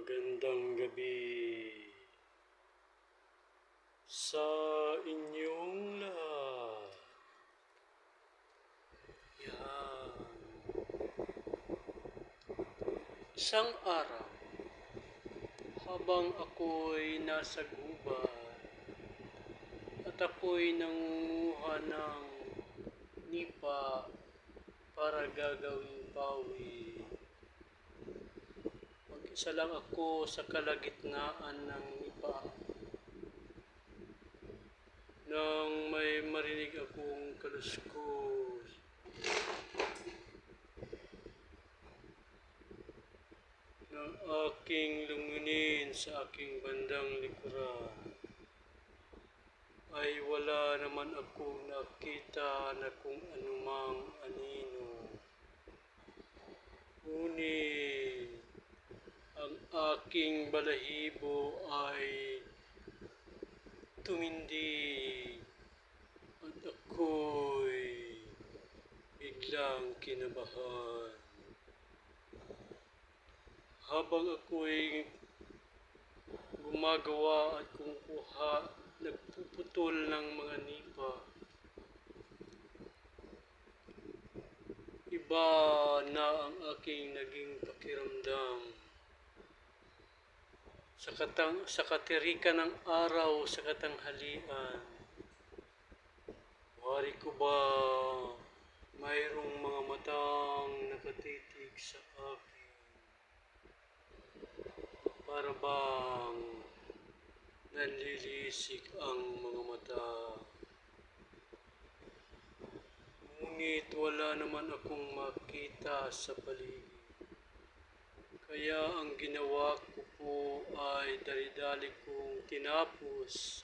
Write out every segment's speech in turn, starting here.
Magandang gabi sa inyong lahat. Yan. Isang araw, habang ako'y nasa gubat at ako'y nangunguha ng nipa para gagawing pawid. Mag-isa lang ako sa kalagitnaan ng nipa nang may marinig akong kaluskos. Nang aking lumunin sa aking bandang likuran, ay wala naman akong nakita na kung anumang anino. Ngunit ang aking balahibo ay tumindig at ako'y biglang kinabahan. Habang ako'y gumagawa at kumukuha, nagpuputol ng mga nipa, iba na ang aking naging pakiramdam. Sa katirikan ng araw sa katanghalian, wari ko ba mayroong mga matang nakatitig sa akin? Para bang nanlilisik ang mga mata? Ngunit wala naman akong makita sa paligid. Kaya ang ginawa ko po ay dali-dali kong tinapos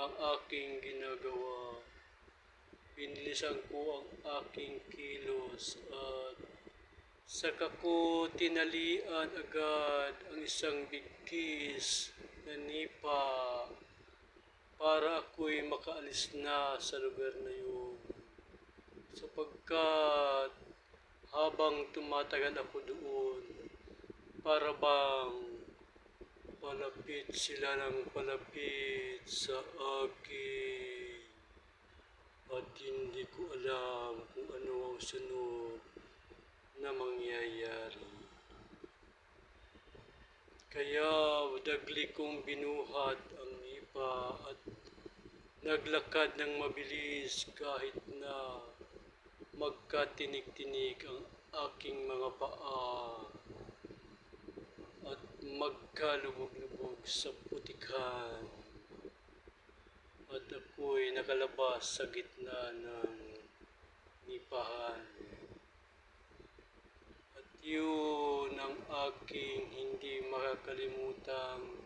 ang aking ginagawa. Binilisan ko ang aking kilos at saka ko tinalian agad ang isang bigkis na nipa para ako'y makaalis na sa lugar na yun. Sapagkat habang tumatagal ako doon, para bang palapit sila ng palapit sa akin at hindi ko alam kung ano ang sunod na mangyayari. Kaya dagli kong binuhat ang nipa at naglakad ng mabilis kahit na magkatinik-tinik ang aking mga paa at magkalubog-lubog sa putikan. At ako'y nakalabas sa gitna ng nipahan. At yun ang aking hindi makakalimutang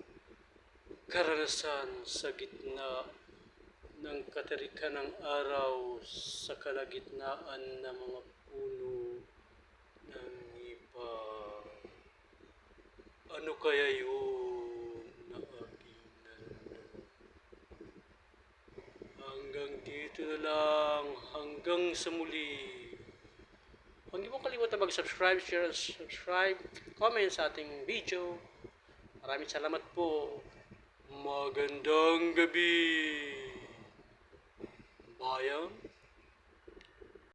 karanasan sa gitna ng katirikan ng araw sa kalagitnaan ng mga puno ng nipa. Ano kaya yun na aking naramdaman? Hanggang dito na lang, hanggang sa muli. Huwag niyo po kalimutan mag-subscribe, share, subscribe, comment sa ating video. Maraming salamat po. Magandang gabi, bayan.